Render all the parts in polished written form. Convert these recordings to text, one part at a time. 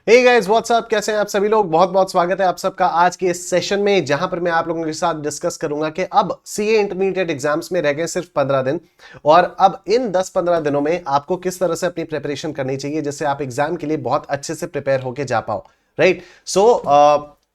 Hey guys what's up, कैसे हैं आप सभी लोग। बहुत बहुत स्वागत है आप सबका आज के इस सेशन में, जहां पर मैं आप लोगों के साथ डिस्कस करूंगा कि अब सीए इंटरमीडिएट एग्जाम्स में रह गए सिर्फ 15 दिन और अब इन 10-15 दिनों में आपको किस तरह से अपनी प्रिपरेशन करनी चाहिए जिससे आप एग्जाम के लिए बहुत अच्छे से प्रिपेयर होकर जा पाओ। राइट सो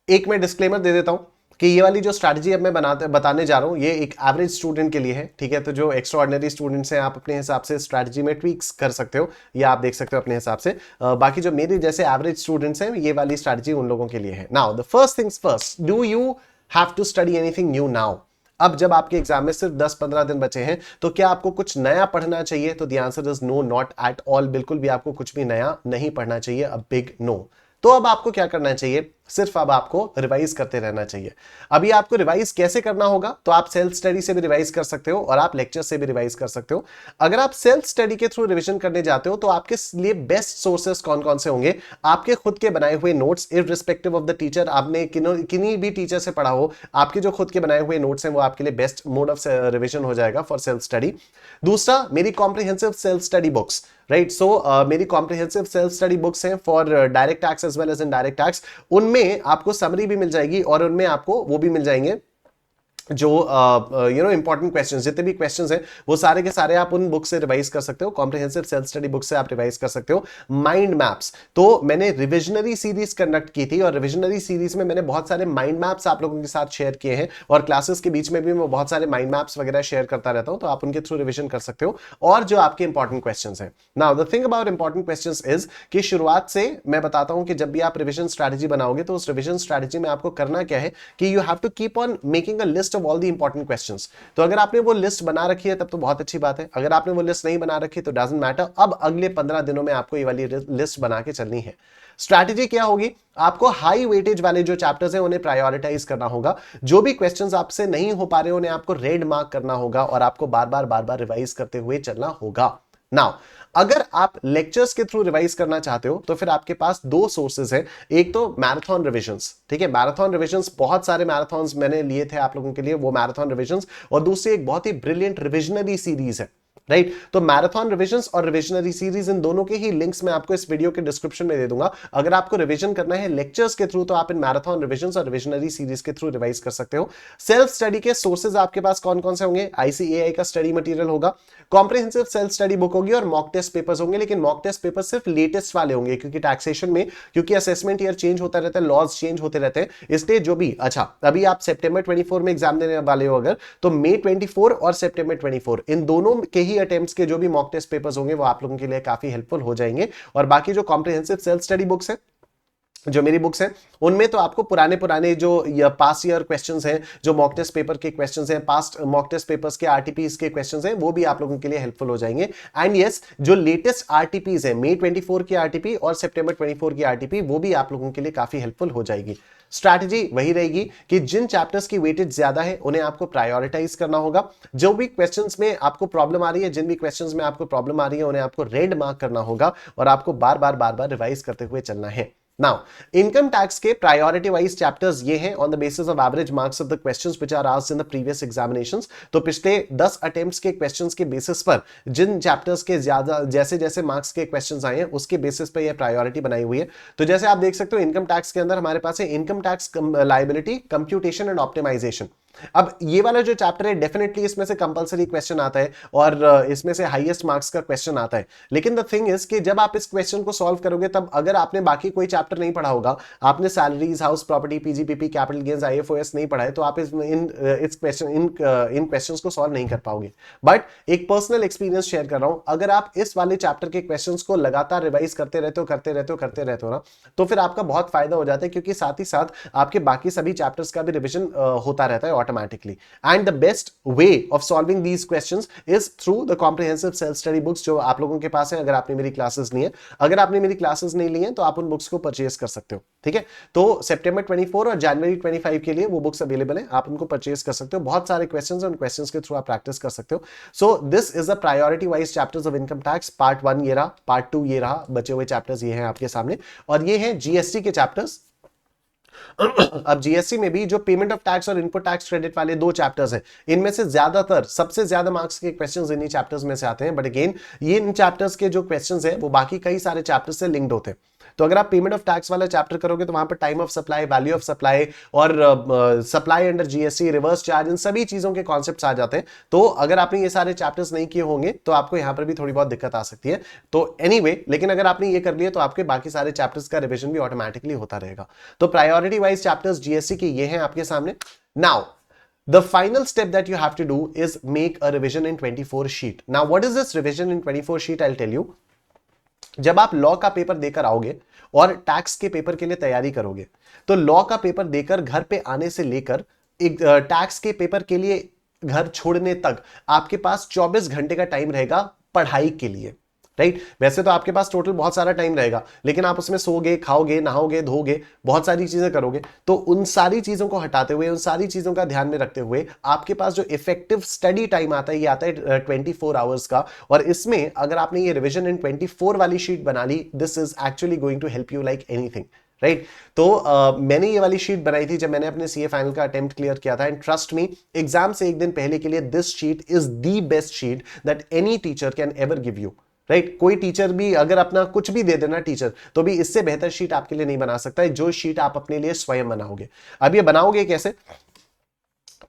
एक मैं डिस्क्लेमर दे देता हूं कि ये वाली जो स्ट्रैटेजी अब मैं बताने जा रहा हूं ये एक एवरेज स्टूडेंट के लिए है। ठीक है, तो जो एक्स्ट्रा ऑर्डिनरी स्टूडेंट्स हैं आप अपने हिसाब से स्ट्रैटेजी में ट्वीक्स कर सकते हो या आप देख सकते हो अपने हिसाब से। बाकी जो मेरे जैसे एवरेज स्टूडेंट्स हैं ये वाली स्ट्रैटेजी उन लोगों के लिए है। Now the first things first, do you have to study anything new now? अब जब आपके एग्जाम में सिर्फ 10-15 दिन बचे हैं तो क्या आपको कुछ नया पढ़ना चाहिए? तो the answer is no, not at all. बिल्कुल भी आपको कुछ भी नया नहीं पढ़ना चाहिए, अ बिग नो। तो अब आपको क्या करना चाहिए? सिर्फ अब आपको रिवाइज करते रहना चाहिए। अभी आपको रिवाइज कैसे करना होगा? तो आप सेल्फ स्टडी से भी रिवाइज कर सकते हो और आप लेक्चर से भी रिवाइज कर सकते हो। अगर आप सेल्फ स्टडी के थ्रू रिवीजन करने जाते हो तो आपके लिए बेस्ट सोर्सेस कौन कौन से होंगे? आपके खुद के बनाए हुए notes, irrespective of the teacher, आपने किन्हीं भी टीचर से पढ़ा हो, आपके जो खुद के बनाए हुए नोट्स हैं वो आपके लिए बेस्ट मोड ऑफ रिवीजन हो जाएगा फॉर सेल्फ स्टडी। दूसरा, मेरी comprehensive self study books. Right so मेरी कॉम्प्रिहेंसिव सेल्फ स्टडी बुक्स हैं for direct tax as well as indirect tax. उनमें आपको समरी भी मिल जाएगी और उनमें आपको वो भी मिल जाएंगे जो इंपॉर्टेंट क्वेश्चंस, जितने भी क्वेश्चंस हैं वो सारे के सारे आप उन बुक से रिवाइज कर सकते हो। कॉम्प्रिहेंसिव सेल्फ स्टडी बुक से आप रिवाइज कर सकते हो। माइंड मैप्स, तो मैंने रिविजनरी सीरीज कंडक्ट की थी और रिविजनरी सीरीज में मैंने बहुत सारे माइंड मैप्स आप लोगों के साथ शेयर किए हैं और क्लासेस के बीच में भी मैं बहुत सारे माइंड मैप्स वगैरह शेयर करता रहता हूं, तो आप उनके थ्रू रिविजन कर सकते हो। और जो आपके इंपॉर्टेंट क्वेश्चंस हैं, now the thing about important questions is कि शुरुआत से मैं बताता हूं कि जब भी आप रिविजन स्ट्रैटेजी बनाओगे तो उस रिविजन स्ट्रैटेजी में आपको करना क्या है कि you have to keep on making a list of all the important questions. तो अगर आपने वो लिस्ट बना रखी है तब तो बहुत अच्छी बात है, अगर आपने वो लिस्ट नहीं बना रखी तो डजंट मैटर। अब अगले 15 दिनों में आपको ये वाली लिस्ट बना के चलनी है। स्ट्रैटेजी क्या होगी? आपको हाई वेटेज वाले जो चैप्टर्स हैं उन्हें प्रायोरिटाइज करना होगा। जो भी क्वेश्चंस आपसे नहीं हो पा रहे उन्हें आपको रेड मार्क करना होगा और आपको बार बार रिवाइज करते हुए चलना होगा। नाउ अगर आप लेक्चर्स के थ्रू रिवाइज करना चाहते हो तो फिर आपके पास दो सोर्सेज हैं। एक तो मैराथन रिविजन्स, ठीक है, मैराथन रिविजन्स, बहुत सारे मैराथन्स मैंने लिए थे आप लोगों के लिए, वो मैराथन रिविजन्स। और दूसरी एक बहुत ही ब्रिलियंट रिविजनरी सीरीज है। राइट, तो मैराथन रिविजन्स और रिविजनरी सीरीज, इन दोनों के ही लिंक्स मैं आपको इस वीडियो के डिस्क्रिप्शन में दे दूंगा। अगर आपको रिवीजन करना है लेक्चर्स के थ्रू तो आप इन मैराथन रिविजन्स और रिविजनरी सीरीज के थ्रू रिवाइज कर सकते हो। सेल्फ स्टडी के सोर्सेज आपके पास कौन कौन से होंगे? आईसीएआई का स्टडी मटेरियल होगा, कॉम्प्रिहेंसिव सेल्फ स्टडी बुक होगी और मॉक टेस्ट पेपर्स होंगे। लेकिन मॉक टेस्ट पेपर सिर्फ लेटेस्ट वाले होंगे क्योंकि टैक्सेशन में, क्योंकि असेसमेंट ईयर चेंज होता रहता है, लॉज चेंज होते रहते हैं, इसलिए जो भी, अच्छा अभी आप सितंबर 24 में एग्जाम देने वाले हो अगर, तो मई 24 और सितंबर 24 इन दोनों के ही अटेम्प्ट्स के जो भी मॉक टेस्ट पेपर्स होंगे वो आप लोगों के लिए काफी हेल्पफुल हो जाएंगे। और बाकी जो कॉम्प्रिहेंसिव सेल्फ स्टडी बुक्स है, जो मेरी बुक्स हैं, उनमें तो आपको पुराने पुराने जो पास्ट ईयर क्वेश्चंस हैं, जो मॉक टेस्ट पेपर के क्वेश्चंस हैं, पास्ट मॉक टेस्ट पेपर्स के आरटीपीस के क्वेश्चंस हैं, वो भी आप लोगों के लिए हेल्पफुल हो जाएंगे। एंड यस, जो लेटेस्ट आरटीपीस है, मई 24 की आरटीपी और सितंबर 24 की आरटीपी, वो भी आप लोगों के लिए काफी हेल्पफुल हो जाएगी। स्ट्रैटेजी वही रहेगी कि जिन चैप्टर्स की वेटेज ज्यादा है उन्हें आपको प्रायोरिटाइज करना होगा। जो भी क्वेश्चंस में आपको प्रॉब्लम आ रही है, जिन भी क्वेश्चंस में आपको प्रॉब्लम आ रही है, उन्हें आपको रेड मार्क करना होगा और आपको बार बार रिवाइज करते हुए चलना है। Now, income tax के priority wise chapters ये हैं on the basis of average marks of the questions which are asked in the previous examinations। तो पिछले 10 attempts के questions के basis पर जिन chapters के ज्यादा जैसे जैसे marks के questions आए हैं उसके basis पर ये priority बनाई हुई है। तो जैसे आप देख सकते हो इनकम टैक्स के अंदर हमारे पास है income tax liability, computation and optimisation. अब ये वाला जो चैप्टर है डेफिनेटली इसमें से कंपलसरी क्वेश्चन आता है और इसमें से हाईएस्ट मार्क्स का क्वेश्चन आता है। लेकिन द थिंग इज कि जब आप इस क्वेश्चन को सॉल्व करोगे तब अगर आपने बाकी कोई चैप्टर नहीं पढ़ा होगा, आपने salaries, house property, PGBP, capital gains, IFOS नहीं पढ़ा है, तो आप इन क्वेश्चंस को सॉल्व नहीं कर पाओगे। बट एक पर्सनल एक्सपीरियंस शेयर कर रहा हूं, अगर आप इस वाले चैप्टर के क्वेश्चंस को लगातार रिवाइज करते रहते हो ना, तो फिर आपका बहुत फायदा हो जाता है क्योंकि साथ ही साथ आपके बाकी सभी चैप्टर्स का भी रिविजन होता रहता है automatically. And the best way of solving these questions is through the comprehensive self study books जो आप लोगों के पास है। अगर आपने मेरी क्लासेस ली हैं, अगर आपने मेरी क्लासेस नहीं ली हैं तो आप उन बुक्स को परचेज कर सकते हो। ठीक है, तो सितंबर 24 और जनवरी 25 के लिए वो बुक्स अवेलेबल हैं, आप उनको परचेज कर सकते हो। बहुत सारे क्वेश्चंस हैं, उन क्वेश्चंस के थ्रू आप प्रैक्टिस कर सकते हो। So this is a priority wise chapters of income tax. Part 1 ये रहा, पार्ट 2 ये रहा, बचे हुए चैप्टर्स ये हैं आपके सामने, और ये हैं जीएसटी के चैप्टर्स। अब जीएसटी में भी जो पेमेंट ऑफ टैक्स और इनपुट टैक्स क्रेडिट वाले दो चैप्टर्स हैं, इनमें से ज्यादातर सबसे ज्यादा मार्क्स के क्वेश्चंस इन्हीं चैप्टर्स में से आते हैं। बट अगेन ये इन चैप्टर्स के जो क्वेश्चंस हैं वो बाकी कई सारे चैप्टर्स से लिंक्ड होते हैं। तो अगर आप पेमेंट ऑफ टैक्स वाला चैप्टर करोगे तो वहां पर time of supply, value of supply और supply under GST, reverse charge, इन सभी चीजों के कॉन्सेप्ट्स आ जाते हैं। तो अगर आपने ये सारे चैप्टर्स नहीं किए होंगे तो आपको यहां पर भी थोड़ी बहुत दिक्कत आ सकती है। तो एनीवे, लेकिन अगर आपने ये कर लिया तो आपके बाकी सारे चैप्टर्स का रिवीजन भी ऑटोमेटिकली होता रहेगा। तो प्रायोरिटी वाइज चैप्टर्स जीएसटी के ये हैं आपके सामने। Now the final step that you have to do is make a revision in 24 sheet. Now what is this revision in 24 sheet? I'll tell you. जब आप लॉ का पेपर देकर आओगे और टैक्स के पेपर के लिए तैयारी करोगे, तो लॉ का पेपर देकर घर पे आने से लेकर एक टैक्स के पेपर के लिए घर छोड़ने तक आपके पास 24 घंटे का टाइम रहेगा पढ़ाई के लिए, राइट? वैसे तो आपके पास टोटल बहुत सारा टाइम रहेगा, लेकिन आप उसमें सोगे, खाओगे, नहाओगे, धोगे, बहुत सारी चीजें करोगे। तो उन सारी चीजों को हटाते हुए, उन सारी चीजों का ध्यान में रखते हुए आपके पास जो इफेक्टिव स्टडी टाइम आता है, ये आता है 24 आवर्स का। और इसमें अगर आपने ये रिविजन इन 24 वाली शीट बना ली, this is actually going to help you like anything, right? तो मैंने ये वाली शीट बनाई थी जब मैंने अपने सीए फाइनल का अटेम्प्ट क्लियर किया था, एंड ट्रस्ट मी, एग्जाम से एक दिन पहले के लिए this sheet is the best sheet that any teacher can ever give you, right? कोई टीचर भी अगर अपना कुछ भी दे देना टीचर, तो भी इससे बेहतर शीट आपके लिए नहीं बना सकता है, जो शीट आप अपने लिए स्वयं बनाओगे। अब ये बनाओगे कैसे?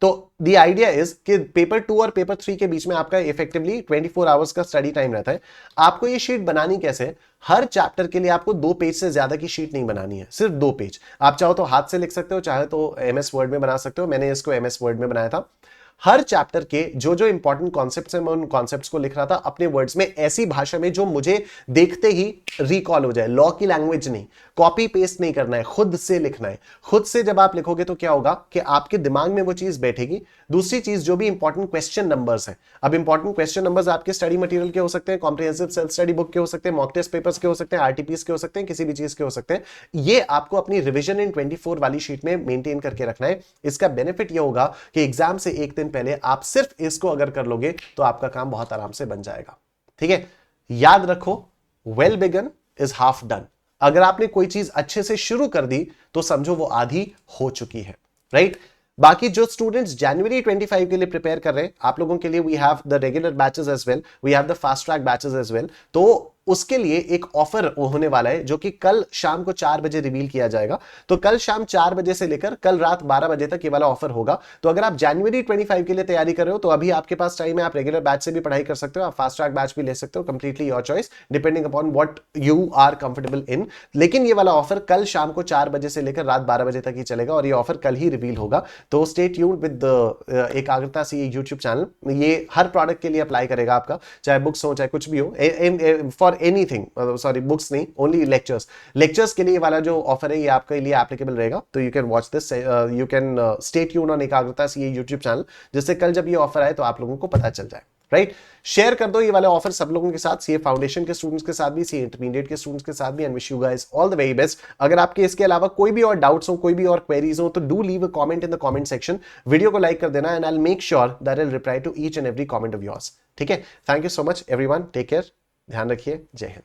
तो द आइडिया इज कि पेपर 2 और पेपर 3 के बीच में आपका इफेक्टिवली 24 आवर्स का स्टडी टाइम रहता है। आपको ये शीट बनानी कैसे? हर चैप्टर के लिए आपको 2 पेज से ज्यादा की शीट नहीं बनानी है, सिर्फ 2 पेज। आप चाहो तो हाथ से लिख सकते हो, चाहे तो एमएस वर्ड में बना सकते हो। मैंने इसको एमएस वर्ड में बनाया था। हर चैप्टर के जो जो इंपॉर्टेंट कॉन्सेप्ट्स हैं, मैं उन कॉन्सेप्ट्स को लिख रहा था अपने वर्ड्स में, ऐसी भाषा में जो मुझे देखते ही रिकॉल हो जाए। लॉ की लैंग्वेज नहीं, कॉपी पेस्ट नहीं करना है, खुद से लिखना है। खुद से जब आप लिखोगे तो क्या होगा कि आपके दिमाग में वो चीज बैठेगी। दूसरी चीज, जो भी इंपॉर्टेंट क्वेश्चन नंबर्स हैं, अब इंपॉर्टेंट क्वेश्चन नंबर्स आपके स्टडी मटेरियल के हो सकते हैं, कॉम्प्रिहेंसिव सेल्फ स्टडी बुक के हो सकते हैं, मॉक टेस्ट पेपर्स के हो सकते हैं, आरटीपीस के हो सकते हैं, किसी भी चीज के हो सकते हैं। ये आपको अपनी रिविजन इन 24 वाली शीट में मेंटेन करके रखना है। इसका बेनिफिट ये होगा कि एग्जाम से एक दिन पहले आप सिर्फ इसको अगर कर लोगे तो आपका काम बहुत आराम से बन जाएगा, ठीक है? याद रखो, well begun is half done. अगर आपने कोई चीज अच्छे से शुरू कर दी तो समझो वो आधी हो चुकी है, राइट? बाकी जो स्टूडेंट्स जनवरी 25 के लिए प्रिपेयर कर रहे हैं, आप लोगों के लिए we have the regular batches as well, we have the fast track batches as well. तो उसके लिए एक ऑफर होने वाला है जो कि कल शाम को 4 बजे रिवील किया जाएगा। तो कल शाम 4 बजे से लेकर कल रात 12 बजे तक ये वाला ऑफर होगा। तो अगर आप जनवरी 25 के लिए तैयारी कर रहे हो तो अभी आपके पास टाइम है। आप रेगुलर बैच से भी पढ़ाई कर सकते हो, आप फास्ट ट्रैक बैच भी ले सकते हो, completely your choice, depending upon what you are comfortable in. लेकिन ये वाला ऑफर कल शाम को 4 बजे से लेकर रात 12 बजे तक ही चलेगा और ये ऑफर कल ही रिवील होगा। तो स्टे ट्यून्ड विद एकाग्रता सी यूट्यूब चैनल। ये हर प्रोडक्ट के लिए अप्लाई करेगा आपका, चाहे बुक्स हो चाहे कुछ भी हो, फॉर एनीथिंग, सॉरी बुक्स नहीं, ओनली लेक्चर्स के लिए वाला जो ऑफर है ये आपके लिए एप्लीकेबल रहेगा। तो you can watch this, you can stay tuned on एकाग्रता सी यूट्यूब चैनल, जिससे कल जब ये ऑफर आए तो आप लोगों को पता चल जाए, राइट? शेयर कर दो ये वाले ऑफर सब लोगों के साथ, सीए फाउंडेशन के स्टूडेंट्स के साथ भी, सीए इंटरमीडिएट के स्टूडेंट्स के साथ भी, and wish you guys all the very best. अगर आपके इसके अलावा कोई भी और डाउट्स हो, कोई भी और क्वेरीज हो, तो do leave a comment in the comment section. Video को लाइक कर देना and I will make sure that I will reply to each and every comment of yours, ठीक है? Thank you so much everyone, take care, ध्यान रखिए, जय हिंद।